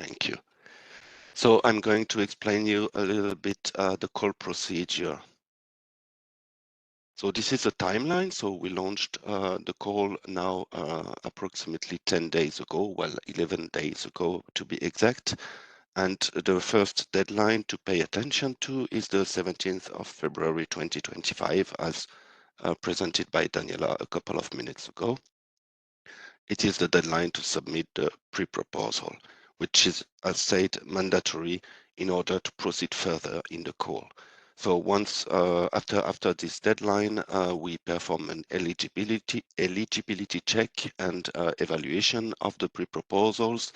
Thank you. So I'm going to explain you a little bit the call procedure. So this is a timeline. So we launched the call now approximately 10 days ago, well, 11 days ago to be exact. And the first deadline to pay attention to is the 17th of February 2025, as presented by Daniela a couple of minutes ago. It is the deadline to submit the pre-proposal, which is, as said, mandatory in order to proceed further in the call. So once after this deadline, we perform an eligibility check and evaluation of the pre-proposals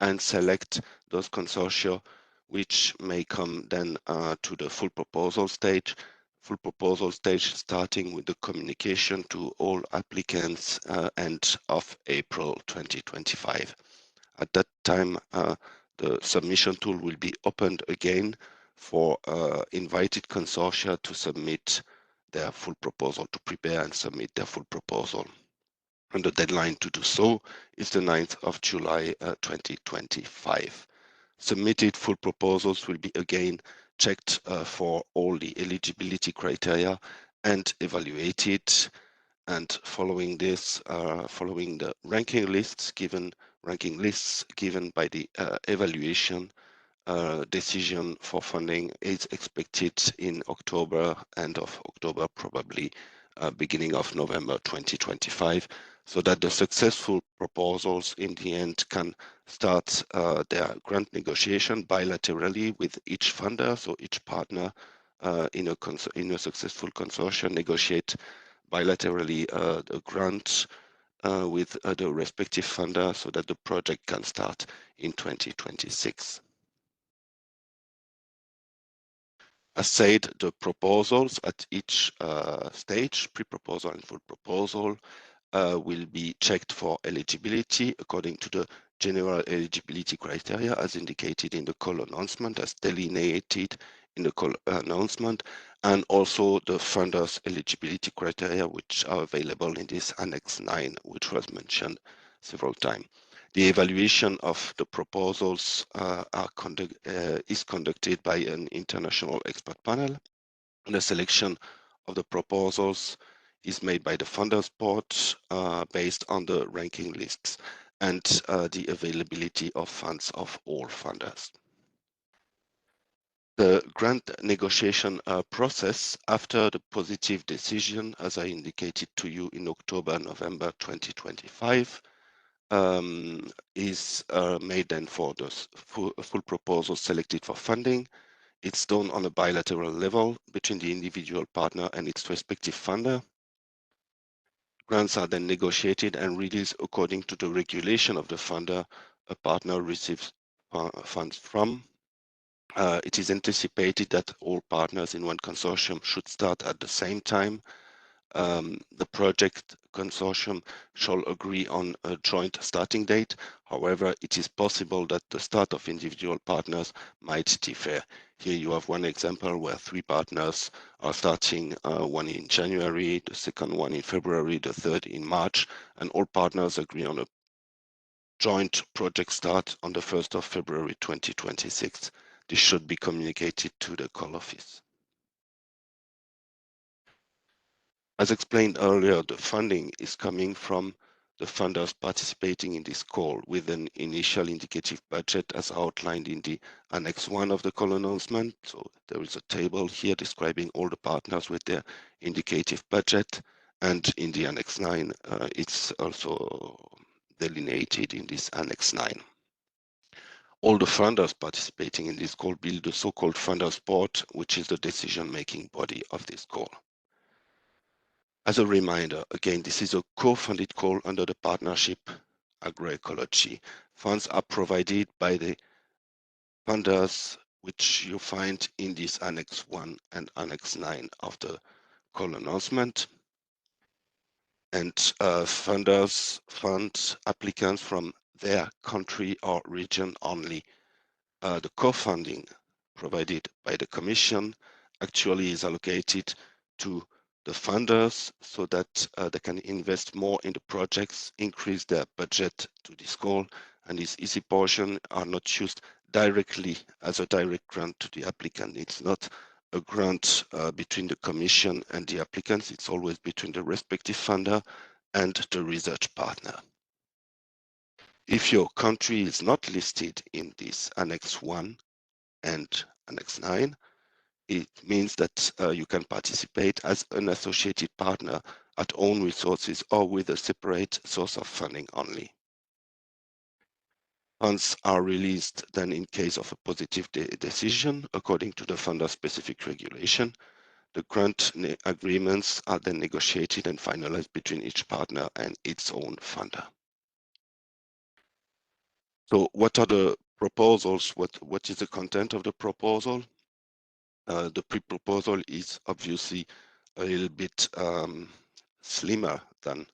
and select those consortia which may come then to the full proposal stage starting with the communication to all applicants end of April 2025. At that time, the submission tool will be opened again for invited consortia to submit their full proposal, to prepare and submit their full proposal. And the deadline to do so is the 9th of July 2025. Submitted full proposals will be again checked for all the eligibility criteria and evaluated. And following this, following the ranking lists given by the evaluation, decision for funding is expected in October, end of October, probably beginning of November 2025, so that the successful proposals in the end can start their grant negotiation bilaterally with each funder. So each partner in a successful consortium negotiate bilaterally the grant with the respective funder so that the project can start in 2026. As said, the proposals at each stage, pre-proposal and full proposal, will be checked for eligibility according to the general eligibility criteria as indicated in the call announcement, as delineated in the call announcement, and also the funders' eligibility criteria, which are available in this Annex 9, which was mentioned several times. The evaluation of the proposals is conducted by an international expert panel, and the selection of the proposals is made by the funders board based on the ranking lists and the availability of funds of all funders. The grant negotiation process after the positive decision, as I indicated to you in October, November 2025, is made then for the full proposal selected for funding. It's done on a bilateral level between the individual partner and its respective funder. Grants are then negotiated and released according to the regulation of the funder a partner receives funds from. It is anticipated that all partners in one consortium should start at the same time. The project consortium shall agree on a joint starting date. However, it is possible that the start of individual partners might differ. Here you have one example where 3 partners are starting, one in January, the second one in February, the third in March, and all partners agree on a joint project start on the 1st of February 2026. This should be communicated to the call office. As explained earlier, the funding is coming from the funders participating in this call with an initial indicative budget as outlined in the Annex 1 of the call announcement. So there is a table here describing all the partners with their indicative budget, and in the Annex 9, it's also delineated in this Annex 9. All the funders participating in this call build the so-called funders board, which is the decision-making body of this call. As a reminder, again, this is a co-funded call under the partnership Agroecology. Funds are provided by the funders, which you find in this Annex 1 and Annex 9 of the call announcement. And funders fund applicants from their country or region only. The co-funding provided by the Commission actually is allocated to the funders so that they can invest more in the projects, increase their budget to this goal, and this easy portion are not used directly as a direct grant to the applicant. It's not a grant between the Commission and the applicants. It's always between the respective funder and the research partner. If your country is not listed in this Annex 1 and Annex 9, it means that you can participate as an associated partner at own resources or with a separate source of funding only. Funds are released then in case of a positive decision according to the funder specific regulation. The grant agreements are then negotiated and finalized between each partner and its own funder. So what are the proposals? What is the content of the proposal? The pre-proposal is obviously a little bit slimmer than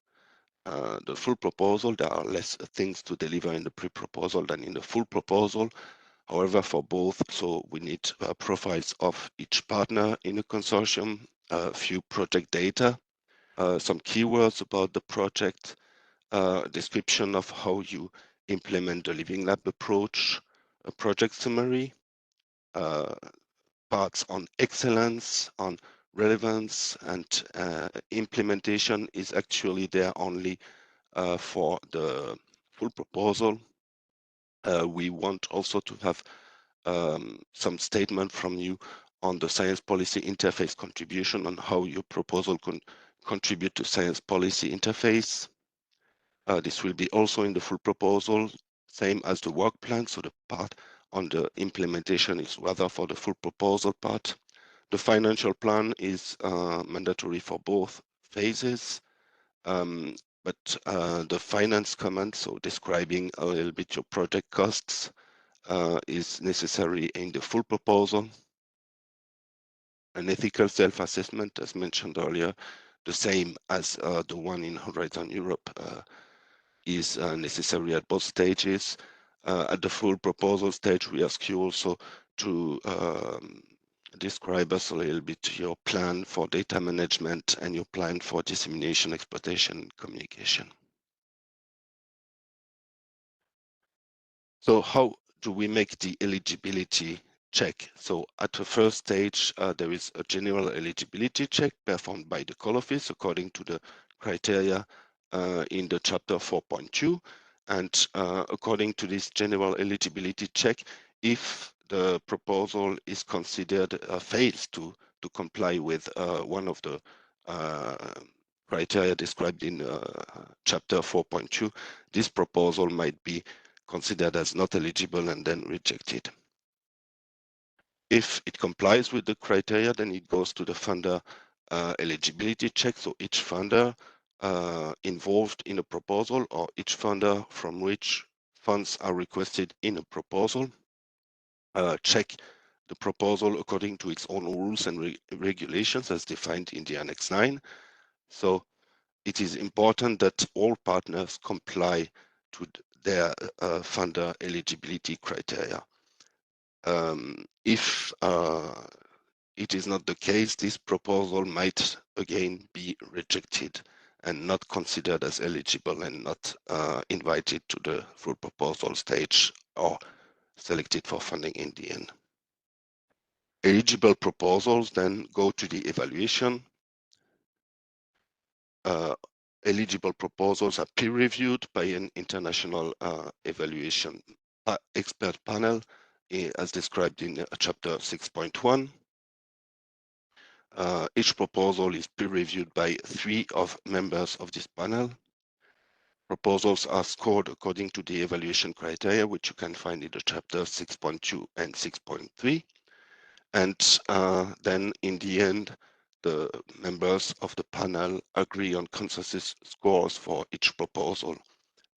the full proposal. There are less things to deliver in the pre-proposal than in the full proposal. However, for both, so we need profiles of each partner in a consortium, a few project data, some keywords about the project, description of how you implement the Living Lab approach, a project summary, parts on excellence, on relevance, and implementation is actually there only for the full proposal. We want also to have some statement from you on the science policy interface contribution, on how your proposal can contribute to science policy interface. This will be also in the full proposal, same as the work plan. So the part on the implementation is rather for the full proposal part. The financial plan is mandatory for both phases. But the finance comment, so describing a little bit your project costs, is necessary in the full proposal. An ethical self-assessment, as mentioned earlier, the same as the one in Horizon Europe, is necessary at both stages. At the full proposal stage, we ask you also to describe us a little bit your plan for data management and your plan for dissemination, exploitation, and communication. So how do we make the eligibility check? So at the first stage, there is a general eligibility check performed by the call office according to the criteria in the chapter 4.2. And according to this general eligibility check, if the proposal is considered fails to comply with one of the criteria described in chapter 4.2, this proposal might be considered as not eligible and then rejected. If it complies with the criteria, then it goes to the funder eligibility check. So each funder involved in a proposal, or each funder from which funds are requested in a proposal, check the proposal according to its own rules and regulations as defined in the Annex 9. So it is important that all partners comply to their funder eligibility criteria. If it is not the case, this proposal might again be rejected and not considered as eligible and not invited to the full proposal stage or selected for funding in the end. Eligible proposals then go to the evaluation. Eligible proposals are peer-reviewed by an international evaluation expert panel, as described in chapter 6.1. Each proposal is peer-reviewed by 3 of members of this panel. Proposals are scored according to the evaluation criteria, which you can find in the chapter 6.2 and 6.3. And then in the end, the members of the panel agree on consensus scores for each proposal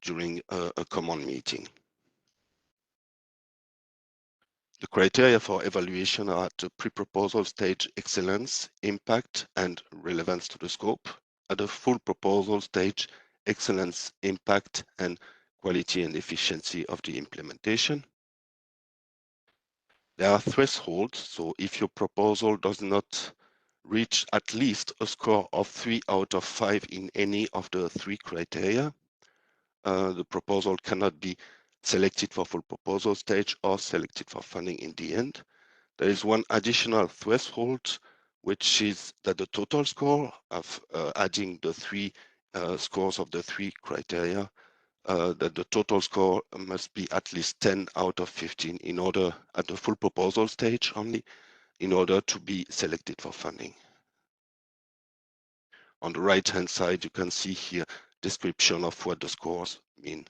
during a common meeting. The criteria for evaluation are at the pre-proposal stage: excellence, impact, and relevance to the scope. At the full proposal stage: excellence, impact, and quality and efficiency of the implementation. There are thresholds, so if your proposal does not reach at least a score of 3 out of 5 in any of the 3 criteria, the proposal cannot be selected for full proposal stage or selected for funding in the end. There is one additional threshold, which is that the total score of adding the three scores of the three criteria, that the total score must be at least 10 out of 15 in order, at the full proposal stage only, in order to be selected for funding. On the right-hand side, you can see here description of what the scores mean.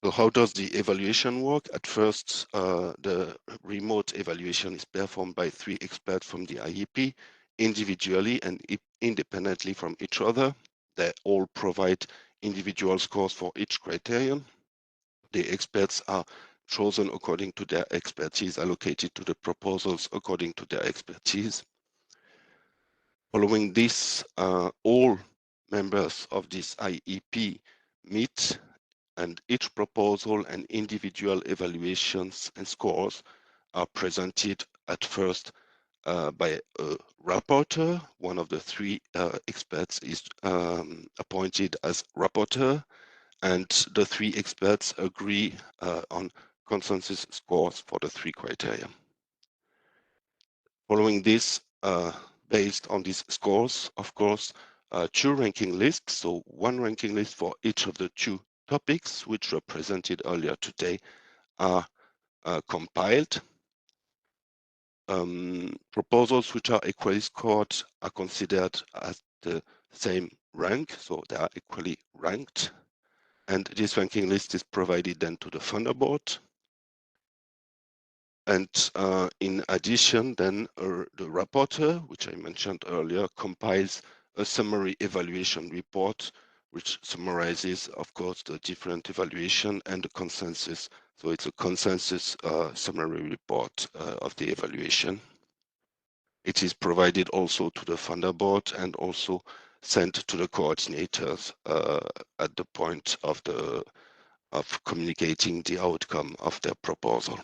So how does the evaluation work? At first, the remote evaluation is performed by 3 experts from the IEP, individually and independently from each other. They all provide individual scores for each criterion. The experts are chosen according to their expertise, allocated to the proposals according to their expertise. Following this, all members of this IEP meet, and each proposal and individual evaluations and scores are presented at first by a rapporteur. One of the 3 experts is appointed as rapporteur, and the 3 experts agree on consensus scores for the 3 criteria. Following this, based on these scores, of course, 2 ranking lists, so 1 ranking list for each of the 2 topics which were presented earlier today, are compiled. Proposals which are equally scored are considered as the same rank, so they are equally ranked. And this ranking list is provided then to the funder board. And in addition, then the rapporteur, which I mentioned earlier, compiles a summary evaluation report, which summarizes, of course, the different evaluation and the consensus. So it's a consensus summary report of the evaluation. It is provided also to the funder board and also sent to the coordinators at the point of communicating the outcome of their proposal.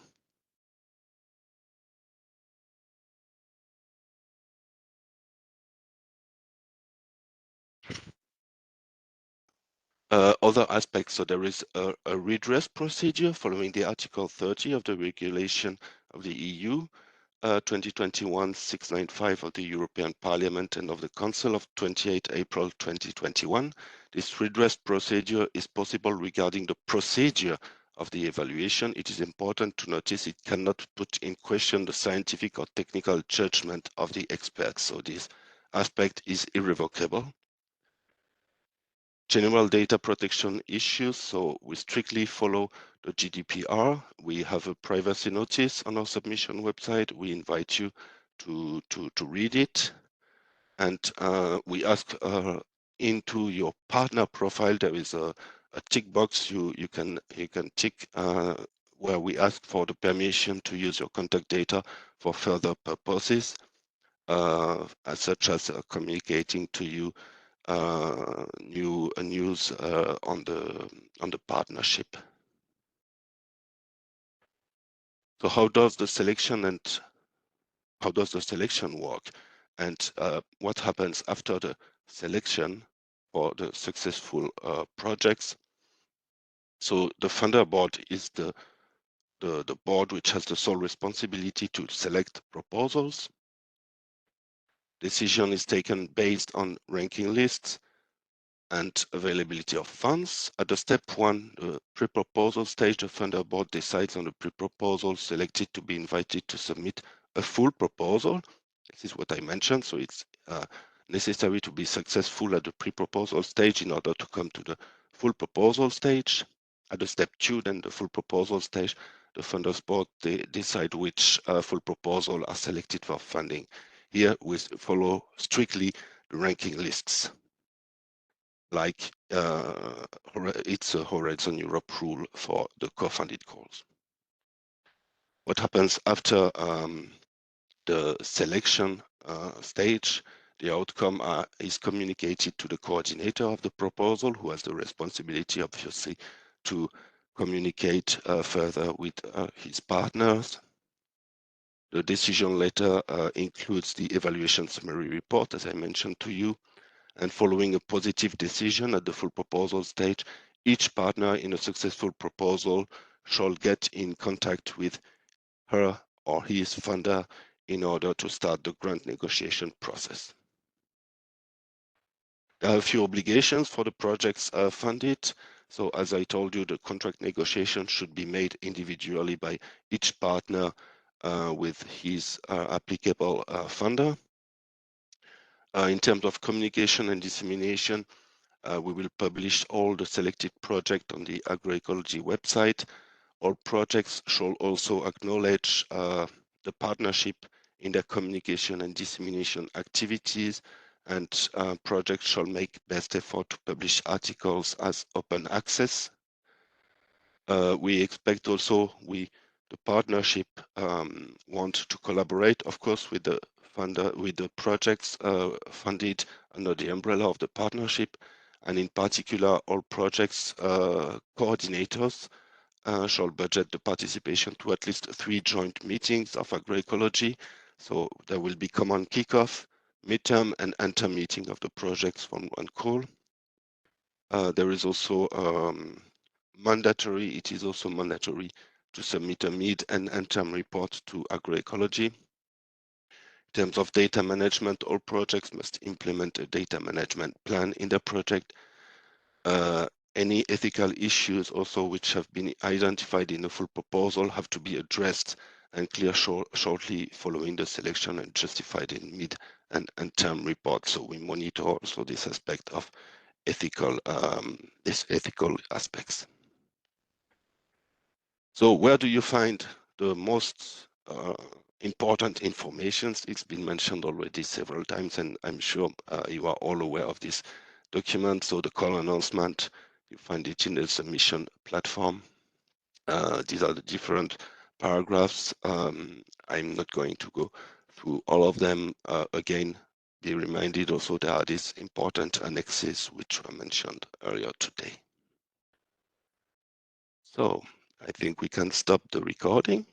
Other aspects, so there is a redress procedure following the Article 30 of the regulation of the EU 2021-695 of the European Parliament and of the Council of 28 April 2021. This redress procedure is possible regarding the procedure of the evaluation. It is important to notice it cannot put in question the scientific or technical judgment of the experts, so this aspect is irrevocable. General data protection issues, so we strictly follow the GDPR. We have a privacy notice on our submission website. We invite you to read it. And we ask into your partner profile, there is a tick box you can tick where we ask for the permission to use your contact data for further purposes, such as communicating to you news on the partnership. So how does the selection work, and what happens after the selection for the successful projects? So the funder board is the board which has the sole responsibility to select proposals. Decision is taken based on ranking lists and availability of funds. At the step 1, the pre-proposal stage, the funder board decides on the pre-proposal selected to be invited to submit a full proposal. This is what I mentioned, so it's necessary to be successful at the pre-proposal stage in order to come to the full proposal stage. At the step 2, then the full proposal stage, the funders board, they decide which full proposal are selected for funding. Here we follow strictly the ranking lists, like it's a Horizon Europe rule for the co-funded calls. What happens after the selection stage? The outcome is communicated to the coordinator of the proposal, who has the responsibility, obviously, to communicate further with his partners. The decision letter includes the evaluation summary report, as I mentioned to you. And following a positive decision at the full proposal stage, each partner in a successful proposal shall get in contact with her or his funder in order to start the grant negotiation process. There are a few obligations for the projects funded. So as I told you, the contract negotiation should be made individually by each partner with his applicable funder. In terms of communication and dissemination, we will publish all the selected projects on the Agroecology website. All projects shall also acknowledge the partnership in their communication and dissemination activities, and projects shall make best effort to publish articles as open access. We expect also the partnership want to collaborate, of course, with the funder, with the projects funded under the umbrella of the partnership, and in particular, all projects coordinators shall budget the participation to at least 3 joint meetings of agroecology. So there will be common kickoff, midterm, and end-term meeting of the projects from one call. There is also mandatory, it is also mandatory to submit a mid and end-term report to agroecology. In terms of data management, all projects must implement a data management plan in the project. Any ethical issues also which have been identified in the full proposal have to be addressed and clear shortly following the selection and justified in mid and term report. So we monitor also this aspect of ethical aspects. So where do you find the most important information? It's been mentioned already several times, and I'm sure you are all aware of this document. So the call announcement, you find it in the submission platform. These are the different paragraphs. I'm not going to go through all of them. Again, be reminded also there are these important annexes which were mentioned earlier today. So I think we can stop the recording.